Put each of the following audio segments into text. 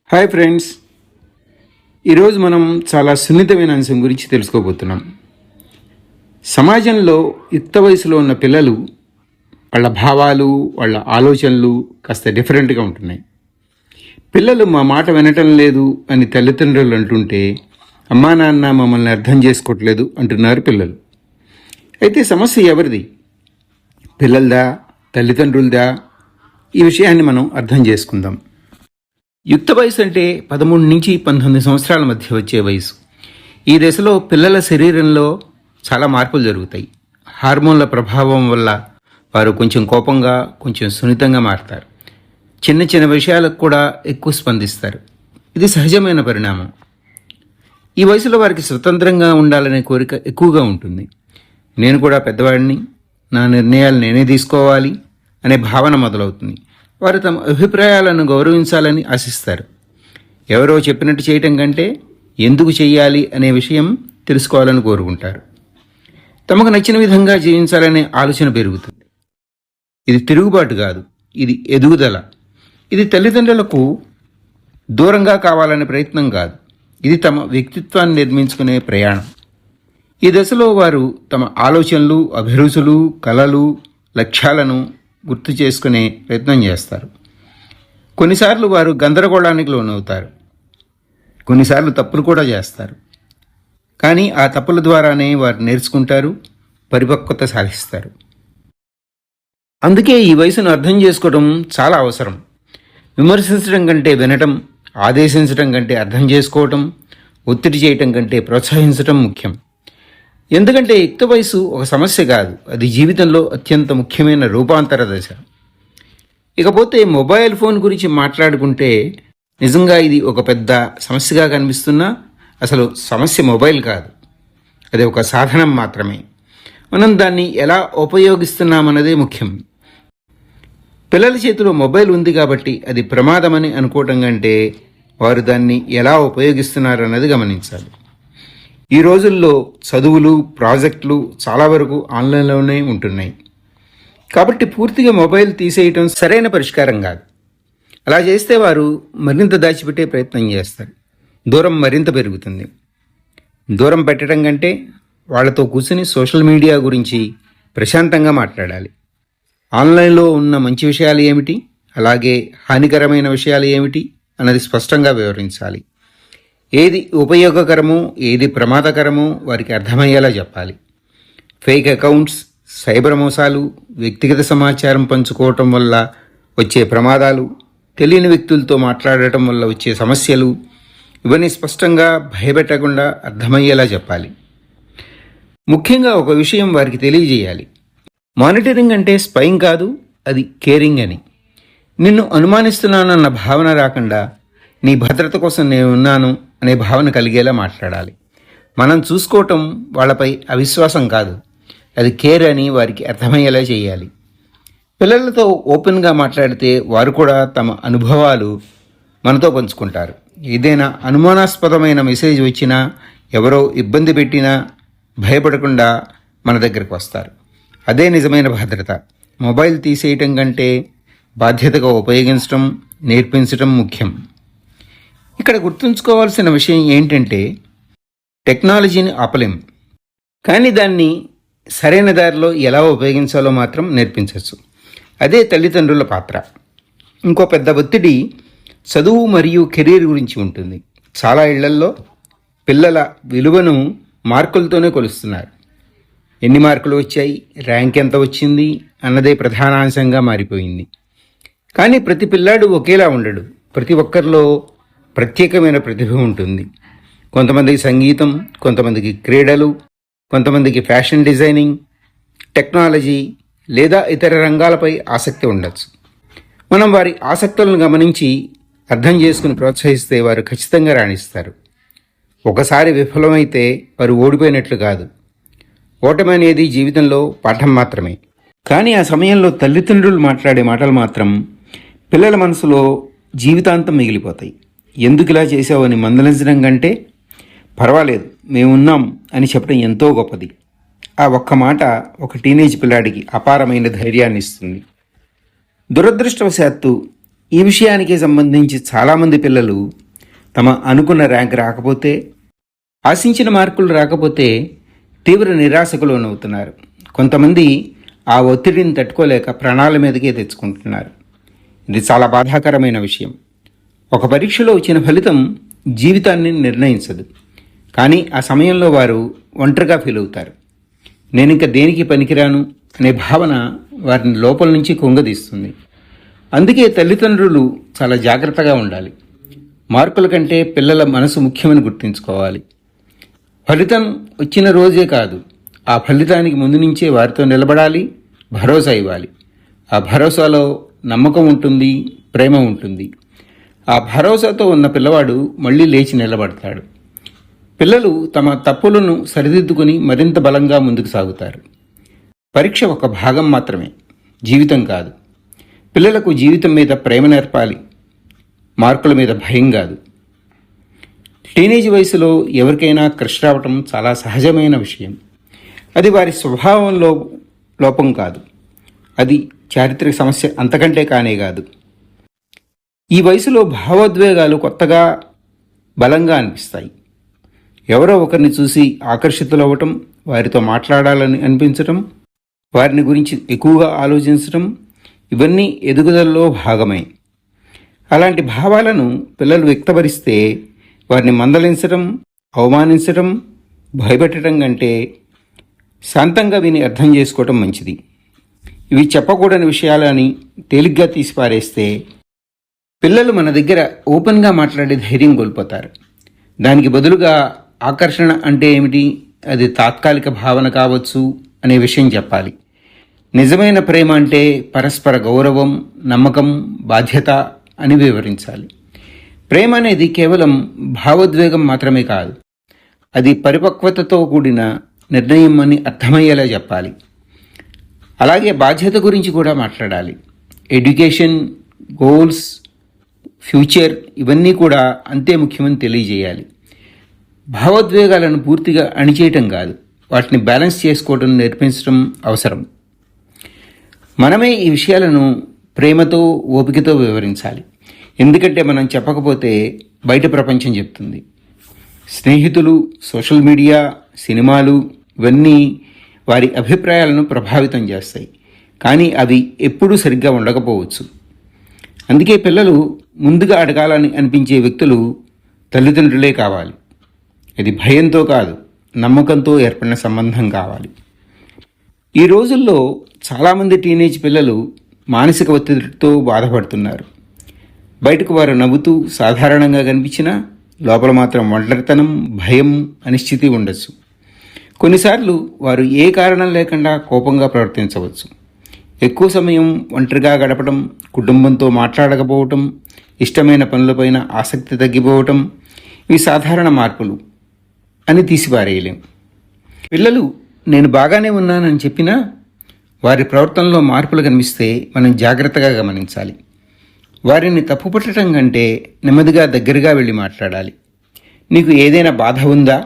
Hi friends, ఈరోజు మనం చాలా సున్నితమైన అంశం గురించి తెలుసుకోబోతున్నాం. సమాజంలో యుక్త వయసులో ఉన్న పిల్లలు వాళ్ళ భావాలు, వాళ్ళ ఆలోచనలు కాస్త డిఫరెంట్గా ఉంటున్నాయి. పిల్లలు మా మాట వినటం లేదు అని తల్లిదండ్రులు అంటుంటే, అమ్మా నాన్న మమ్మల్ని అర్థం చేసుకోవట్లేదు అంటున్నారు పిల్లలు. అయితే సమస్య ఎవరిది? పిల్లలదా, తల్లిదండ్రులదా? ఈ విషయాన్ని మనం అర్థం చేసుకుందాం. యుక్త వయసు అంటే 13 నుంచి 19 సంవత్సరాల మధ్య వచ్చే వయసు. ఈ దశలో పిల్లల శరీరంలో చాలా మార్పులు జరుగుతాయి. హార్మోన్ల ప్రభావం వల్ల వారు కొంచెం కోపంగా, కొంచెం సున్నితంగా మారతారు. చిన్న చిన్న విషయాలకు కూడా ఎక్కువ స్పందిస్తారు. ఇది సహజమైన పరిణామం. ఈ వయసులో వారికి స్వతంత్రంగా ఉండాలనే కోరిక ఎక్కువగా ఉంటుంది. నేను కూడా పెద్దవాడిని, నా నిర్ణయాలు నేనే తీసుకోవాలి అనే భావన మొదలవుతుంది. వారు తమ అభిప్రాయాలను గౌరవించాలని ఆశిస్తారు. ఎవరో చెప్పినట్టు చేయటం కంటే ఎందుకు చెయ్యాలి అనే విషయం తెలుసుకోవాలని కోరుకుంటారు. తమకు నచ్చిన విధంగా జీవించాలనే ఆలోచన పెరుగుతుంది. ఇది తిరుగుబాటు కాదు, ఇది ఎదుగుదల. ఇది తల్లిదండ్రులకు దూరంగా కావాలనే ప్రయత్నం కాదు, ఇది తమ వ్యక్తిత్వాన్ని నిర్మించుకునే ప్రయాణం. ఈ దశలో వారు తమ ఆలోచనలు, అభిరుచులు, కలలు, లక్ష్యాలను గుర్తు చేసుకునే ప్రయత్నం చేస్తారు. కొన్నిసార్లు వారు గందరగోళానికి లోనవుతారు, కొన్నిసార్లు తప్పులు కూడా చేస్తారు. కానీ ఆ తప్పుల ద్వారానే వారు నేర్చుకుంటారు, పరిపక్వత సాధిస్తారు. అందుకే ఈ వయసును అర్థం చేసుకోవడం చాలా అవసరం. విమర్శించడం కంటే వినటం, ఆదేశించడం కంటే అర్థం చేసుకోవటం, ఒత్తిడి చేయటం కంటే ప్రోత్సహించటం ముఖ్యం. ఎందుకంటే యుక్త వయసు ఒక సమస్య కాదు, అది జీవితంలో అత్యంత ముఖ్యమైన రూపాంతర దశ. ఇకపోతే మొబైల్ ఫోన్ గురించి మాట్లాడుకుంటే, నిజంగా ఇది ఒక పెద్ద సమస్యగా కనిపిస్తున్నా అసలు సమస్య మొబైల్ కాదు, అది ఒక సాధనం మాత్రమే. మనం దాన్ని ఎలా ఉపయోగిస్తున్నామన్నదే ముఖ్యం. పిల్లల చేతిలో మొబైల్ ఉంది కాబట్టి అది ప్రమాదమని అనుకోవటం కంటే వారు దాన్ని ఎలా ఉపయోగిస్తున్నారన్నది గమనించాలి. ఈ రోజుల్లో చదువులు, ప్రాజెక్టులు చాలా వరకు ఆన్లైన్లోనే ఉంటున్నాయి. కాబట్టి పూర్తిగా మొబైల్ తీసేయటం సరైన పరిష్కారం కాదు. అలా చేస్తే వారు మరింత దాచిపెట్టే ప్రయత్నం చేస్తారు. దూరం మరింత పెరుగుతుంది. దూరం పెట్టడం కంటే వాళ్ళతో కూర్చుని సోషల్ మీడియా గురించి ప్రశాంతంగా మాట్లాడాలి. ఆన్లైన్లో ఉన్న మంచి విషయాలు ఏమిటి, అలాగే హానికరమైన విషయాలు ఏమిటి అన్నది స్పష్టంగా వివరించాలి. ఏది ఉపయోగకరమో, ఏది ప్రమాదకరమో వారికి అర్థమయ్యేలా చెప్పాలి. ఫేక్ అకౌంట్స్, సైబర్ మోసాలు, వ్యక్తిగత సమాచారం పంచుకోవటం వల్ల వచ్చే ప్రమాదాలు, తెలియని వ్యక్తులతో మాట్లాడటం వల్ల వచ్చే సమస్యలు, ఇవన్నీ స్పష్టంగా భయపెట్టకుండా అర్థమయ్యేలా చెప్పాలి. ముఖ్యంగా ఒక విషయం వారికి తెలియజేయాలి. మానిటరింగ్ అంటే స్పైయింగ్ కాదు, అది కేరింగ్ అని. నిన్ను అనుమానిస్తున్నానన్న భావన రాకుండా, నీ భద్రత కోసం నేను ఉన్నాను అనే భావన కలిగేలా మాట్లాడాలి. మనం చూసుకోవటం వాళ్ళపై అవిశ్వాసం కాదు, అది కేర్ అని వారికి అర్థమయ్యేలా చేయాలి. పిల్లలతో ఓపెన్గా మాట్లాడితే వారు కూడా తమ అనుభవాలు మనతో పంచుకుంటారు. ఏదైనా అనుమానాస్పదమైన మెసేజ్ వచ్చినా, ఎవరో ఇబ్బంది పెట్టినా భయపడకుండా మన దగ్గరకు వస్తారు. అదే నిజమైన భద్రత. మొబైల్ తీసేయటం కంటే బాధ్యతగా ఉపయోగించడం, నేర్పించడం ముఖ్యం. ఇక్కడ గుర్తుంచుకోవాల్సిన విషయం ఏంటంటే, టెక్నాలజీని ఆపలేం, కానీ దాన్ని సరైన దారిలో ఎలా ఉపయోగించాలో మాత్రం నేర్పించవచ్చు. అదే తల్లిదండ్రుల పాత్ర. ఇంకో పెద్ద ఒత్తిడి చదువు మరియు కెరీర్ గురించి ఉంటుంది. చాలా ఇళ్లల్లో పిల్లల విలువను మార్కులతోనే కొలుస్తున్నారు. ఎన్ని మార్కులు వచ్చాయి, ర్యాంక్ ఎంత వచ్చింది అన్నదే ప్రధానాంశంగా మారిపోయింది. కానీ ప్రతి పిల్లాడు ఒకేలా ఉండడు. ప్రతి ఒక్కరిలో ప్రత్యేకమైన ప్రతిభ ఉంటుంది. కొంతమందికి సంగీతం, కొంతమందికి క్రీడలు, కొంతమందికి ఫ్యాషన్ డిజైనింగ్, టెక్నాలజీ లేదా ఇతర రంగాలపై ఆసక్తి ఉండొచ్చు. మనం వారి ఆసక్తులను గమనించి అర్థం చేసుకుని ప్రోత్సహిస్తే వారు ఖచ్చితంగా రాణిస్తారు. ఒకసారి విఫలమైతే వారు ఓడిపోయినట్లు కాదు. ఓటమి అనేది జీవితంలో పాఠం మాత్రమే. కానీ ఆ సమయంలో తల్లిదండ్రులు మాట్లాడే మాటలు మాత్రం పిల్లల మనసులో జీవితాంతం మిగిలిపోతాయి. ఎందుకు ఇలా చేసావని మందలించడం కంటే, పర్వాలేదు మేమున్నాం అని చెప్పడం ఎంతో గొప్పది. ఆ ఒక్క మాట ఒక టీనేజ్ పిల్లాడికి అపారమైన ధైర్యాన్ని ఇస్తుంది. దురదృష్టవశాత్తు ఈ విషయానికి సంబంధించి చాలామంది పిల్లలు తమ అనుకున్న ర్యాంక్ రాకపోతే, ఆశించిన మార్కులు రాకపోతే తీవ్ర నిరాశకు లోనవుతున్నారు. కొంతమంది ఆ ఒత్తిడిని తట్టుకోలేక ప్రాణాల మీదకే తెచ్చుకుంటున్నారు. ఇది చాలా బాధాకరమైన విషయం. ఒక పరీక్షలో వచ్చిన ఫలితం జీవితాన్ని నిర్ణయించదు, కానీ ఆ సమయంలో వారు ఒంటరిగా ఫీల్ అవుతారు. నేను ఇంకా దేనికి పనికిరాను అనే భావన వారిని లోపల నుంచి కుంగదీస్తుంది. అందుకే తల్లిదండ్రులు చాలా జాగ్రత్తగా ఉండాలి. మార్కుల కంటే పిల్లల మనసు ముఖ్యమని గుర్తుంచుకోవాలి. ఫలితం వచ్చిన రోజే కాదు, ఆ ఫలితానికి ముందు నుంచే వారితో నిలబడాలి, భరోసా ఇవ్వాలి. ఆ భరోసాలో నమ్మకం ఉంటుంది, ప్రేమ ఉంటుంది. ఆ భరోసాతో ఉన్న పిల్లవాడు మళ్ళీ లేచి నిలబడతాడు. పిల్లలు తమ తప్పులను సరిదిద్దుకుని మరింత బలంగా ముందుకు సాగుతారు. పరీక్ష ఒక భాగం మాత్రమే, జీవితం కాదు. పిల్లలకు జీవితం మీద ప్రేమ నేర్పాలి, మార్కుల మీద భయం కాదు. టీనేజ్ వయసులో ఎవరికైనా క్రష్ రావటం చాలా సహజమైన విషయం. అది వారి స్వభావంలో లోపం కాదు, అది చారిత్రక సమస్య అంతకంటే కానే కాదు. ఈ వయసులో భావోద్వేగాలు కొత్తగా బలంగా అనిపిస్తాయి. ఎవరో ఒకరిని చూసి ఆకర్షితులవ్వటం, వారితో మాట్లాడాలని అనిపించటం, వారిని గురించి ఎక్కువగా ఆలోచించటం, ఇవన్నీ ఎదుగుదలలో భాగమే. అలాంటి భావాలను పిల్లలు వ్యక్తపరిస్తే వారిని మందలించడం, అవమానించడం, భయపెట్టడం కంటే శాంతంగా విని అర్థం చేసుకోవటం మంచిది. ఇవి చెప్పకూడని విషయాలని తేలిగ్గా తీసిపారేస్తే పిల్లలు మన దగ్గర ఓపెన్గా మాట్లాడే ధైర్యం కోల్పోతారు. దానికి బదులుగా ఆకర్షణ అంటే ఏమిటి, అది తాత్కాలిక భావన కావచ్చు అనే విషయం చెప్పాలి. నిజమైన ప్రేమ అంటే పరస్పర గౌరవం, నమ్మకం, బాధ్యత అని వివరించాలి. ప్రేమ అనేది కేవలం భావోద్వేగం మాత్రమే కాదు, అది పరిపక్వతతో కూడిన నిర్ణయం అని అర్థమయ్యేలా చెప్పాలి. అలాగే బాధ్యత గురించి కూడా మాట్లాడాలి. ఎడ్యుకేషన్, గోల్స్, ఫ్యూచర్ ఇవన్నీ కూడా అంతే ముఖ్యమని తెలియజేయాలి. భావోద్వేగాలను పూర్తిగా అణిచేయటం కాదు, వాటిని బ్యాలెన్స్ చేసుకోవడం నేర్పించడం అవసరం. మనమే ఈ విషయాలను ప్రేమతో, ఓపికతో వివరించాలి. ఎందుకంటే మనం చెప్పకపోతే బయట ప్రపంచం చెప్తుంది. స్నేహితులు, సోషల్ మీడియా, సినిమాలు ఇవన్నీ వారి అభిప్రాయాలను ప్రభావితం చేస్తాయి, కానీ అవి ఎప్పుడూ సరిగ్గా ఉండకపోవచ్చు. అందుకే పిల్లలు ముందుగా అడగాలని అనిపించే వ్యక్తులు తల్లిదండ్రులే కావాలి. ఇది భయంతో కాదు, నమ్మకంతో ఏర్పడిన సంబంధం కావాలి. ఈ రోజుల్లో చాలామంది టీనేజ్ పిల్లలు మానసిక ఒత్తిడితో బాధపడుతున్నారు. బయటకు వారు నవ్వుతూ సాధారణంగా కనిపించినా లోపల మాత్రం ఒంటరితనం, భయం, అనిశ్చితి ఉండొచ్చు. కొన్నిసార్లు వారు ఏ కారణం లేకుండా కోపంగా ప్రవర్తించవచ్చు. ఎక్కువ సమయం ఒంటరిగా గడపడం, కుటుంబంతో మాట్లాడకపోవటం, ఇష్టమైన పనులపైన ఆసక్తి తగ్గిపోవటం ఇవి సాధారణ మార్పులు అని తీసిపారేయలేం. పిల్లలు నేను బాగానే ఉన్నానని చెప్పినా వారి ప్రవర్తనలో మార్పులు కనిపిస్తే మనం జాగ్రత్తగా గమనించాలి. వారిని తప్పుపట్టడం కంటే నెమ్మదిగా దగ్గరగా వెళ్ళి మాట్లాడాలి. నీకు ఏదైనా బాధ ఉందా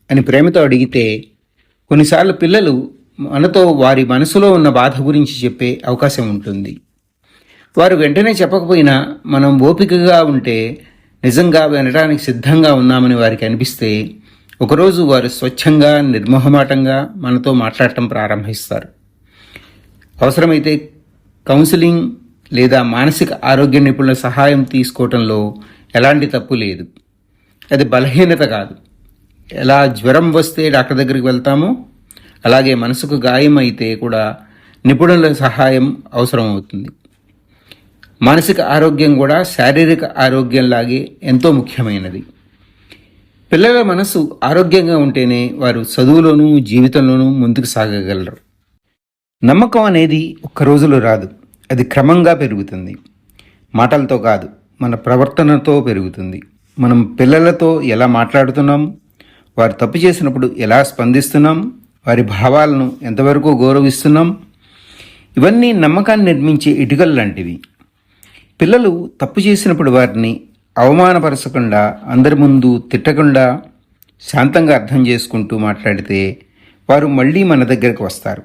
అని ప్రేమతో అడిగితే కొన్నిసార్లు పిల్లలు మనతో వారి మనసులో ఉన్న బాధ గురించి చెప్పే అవకాశం ఉంటుంది. వారు వెంటనే చెప్పకపోయినా మనం ఓపికగా ఉంటే, నిజంగా వినడానికి సిద్ధంగా ఉన్నామని వారికి అనిపిస్తే ఒకరోజు వారు స్వచ్ఛంగా, నిర్మోహమాటంగా మనతో మాట్లాడటం ప్రారంభిస్తారు. అవసరమైతే కౌన్సిలింగ్ లేదా మానసిక ఆరోగ్య నిపుణుల సహాయం తీసుకోవటంలో ఎలాంటి తప్పు లేదు. అది బలహీనత కాదు. ఎలా జ్వరం వస్తే డాక్టర్ దగ్గరికి వెళ్తామో అలాగే మనసుకు గాయం అయితే కూడా నిపుణుల సహాయం అవసరం అవుతుంది. మానసిక ఆరోగ్యం కూడా శారీరక ఆరోగ్యంలాగే ఎంతో ముఖ్యమైనది. పిల్లల మనసు ఆరోగ్యంగా ఉంటేనే వారు చదువులోనూ జీవితంలోనూ ముందుకు సాగగలరు. నమ్మకం అనేది ఒక్క రోజులో రాదు, అది క్రమంగా పెరుగుతుంది. మాటలతో కాదు, మన ప్రవర్తనతో పెరుగుతుంది. మనం పిల్లలతో ఎలా మాట్లాడుతున్నాం, వారు తప్పు చేసినప్పుడు ఎలా స్పందిస్తున్నాం, వారి భావాలను ఎంతవరకు గౌరవిస్తున్నాం, ఇవన్నీ నమ్మకాన్ని నిర్మించే ఇటుకలు లాంటివి. పిల్లలు తప్పు చేసినప్పుడు వారిని అవమానపరచకుండా, అందరి ముందు తిట్టకుండా, శాంతంగా అర్థం చేసుకుంటూ మాట్లాడితే వారు మళ్ళీ మన దగ్గరకు వస్తారు.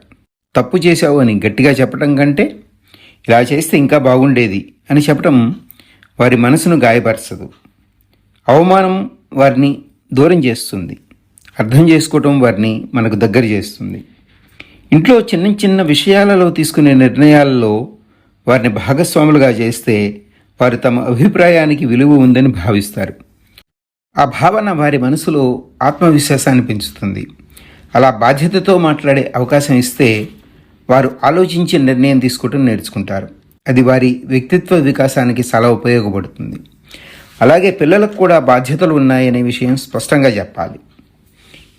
తప్పు చేశావు అని గట్టిగా చెప్పడం కంటే ఇలా చేస్తే ఇంకా బాగుండేది అని చెప్పడం వారి మనసును గాయపరచదు. అవమానం వారిని దూరం చేస్తుంది. అర్థం చేసుకోవటం వారిని మనకు దగ్గర చేస్తుంది. ఇంట్లో చిన్న చిన్న విషయాలలో తీసుకునే నిర్ణయాలలో వారిని భాగస్వాములుగా చేస్తే వారు తమ అభిప్రాయానికి విలువ ఉందని భావిస్తారు. ఆ భావన వారి మనసులో ఆత్మవిశ్వాసాన్ని పెంచుతుంది. అలా బాధ్యతతో మాట్లాడే అవకాశం ఇస్తే వారు ఆలోచించి నిర్ణయం తీసుకోవటం నేర్చుకుంటారు. అది వారి వ్యక్తిత్వ వికాసానికి చాలా ఉపయోగపడుతుంది. అలాగే పిల్లలకు కూడా బాధ్యతలు ఉన్నాయనే విషయం స్పష్టంగా చెప్పాలి.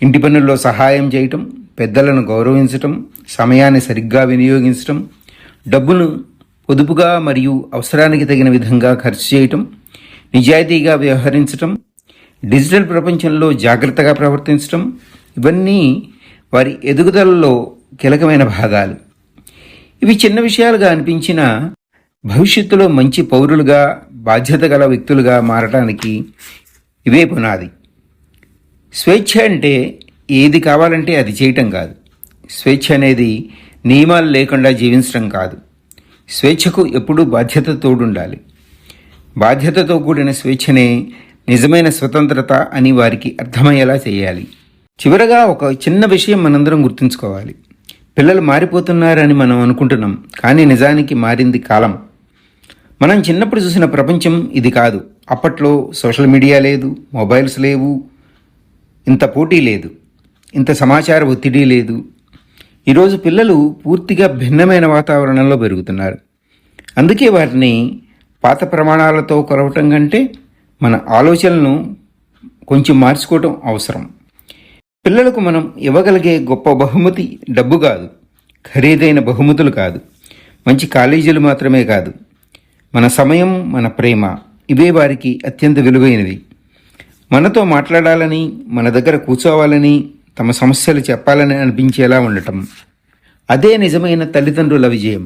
ఇంటి పనుల్లో సహాయం చేయటం, పెద్దలను గౌరవించటం, సమయాన్ని సరిగ్గా వినియోగించటం, డబ్బును పొదుపుగా మరియు అవసరానికి తగిన విధంగా ఖర్చు చేయటం, నిజాయితీగా వ్యవహరించటం, డిజిటల్ ప్రపంచంలో జాగ్రత్తగా ప్రవర్తించటం, ఇవన్నీ వారి ఎదుగుదలలో కీలకమైన భాగాలు. ఇవి చిన్న విషయాలుగా అనిపించినా భవిష్యత్తులో మంచి పౌరులుగా, బాధ్యత గల వ్యక్తులుగా మారటానికి ఇవే పునాది. స్వేచ్ఛ అంటే ఏది కావాలంటే అది చేయటం కాదు. స్వేచ్ఛ అనేది నియమాలు లేకుండా జీవించడం కాదు. స్వేచ్ఛకు ఎప్పుడూ బాధ్యత తోడుండాలి. బాధ్యతతో కూడిన స్వేచ్ఛనే నిజమైన స్వతంత్రత అని వారికి అర్థమయ్యేలా చేయాలి. చివరగా ఒక చిన్న విషయం మనందరం గుర్తుంచుకోవాలి. పిల్లలు మారిపోతున్నారని మనం అనుకుంటున్నాం, కానీ నిజానికి మారింది కాలం. మనం చిన్నప్పుడు చూసిన ప్రపంచం ఇది కాదు. అప్పట్లో సోషల్ మీడియా లేదు, మొబైల్స్ లేవు, ఇంత పోటీ లేదు, ఇంత సమాచార ఒత్తిడి లేదు. ఈరోజు పిల్లలు పూర్తిగా భిన్నమైన వాతావరణంలో పెరుగుతున్నారు. అందుకే వారిని పాత ప్రమాణాలతో కొలవటం కంటే మన ఆలోచనలను కొంచెం మార్చుకోవటం అవసరం. పిల్లలకు మనం ఇవ్వగలిగే గొప్ప బహుమతి డబ్బు కాదు, ఖరీదైన బహుమతులు కాదు, మంచి కాలేజీలు మాత్రమే కాదు. మన సమయం, మన ప్రేమ, ఇవే వారికి అత్యంత విలువైనవి. మనతో మాట్లాడాలని, మన దగ్గర కూర్చోవాలని, తమ సమస్యలు చెప్పాలని అనిపించేలా ఉండటం, అదే నిజమైన తల్లిదండ్రుల విజయం.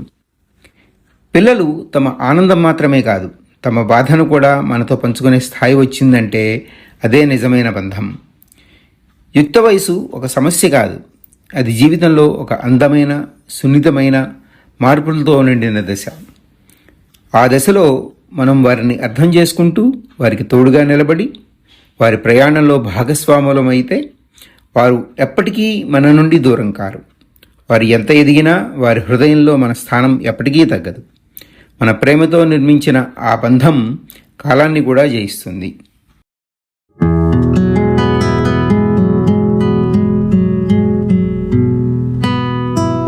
పిల్లలు తమ ఆనందం మాత్రమే కాదు, తమ బాధను కూడా మనతో పంచుకునే స్థాయి వచ్చిందంటే అదే నిజమైన బంధం. యుక్త వయసు ఒక సమస్య కాదు, అది జీవితంలో ఒక అందమైన, సున్నితమైన, మార్పులతో నిండిన దశ. ఆ దశలో మనం వారిని అర్థం చేసుకుంటూ, వారికి తోడుగా నిలబడి, వారి ప్రయాణంలో భాగస్వాములమైతే వారు ఎప్పటికీ మన నుండి దూరం కారు. వారు ఎంత ఎదిగినా వారి హృదయంలో మన స్థానం ఎప్పటికీ తగ్గదు. మన ప్రేమతో నిర్మించిన ఆ బంధం కాలాన్ని కూడా జయిస్తుంది.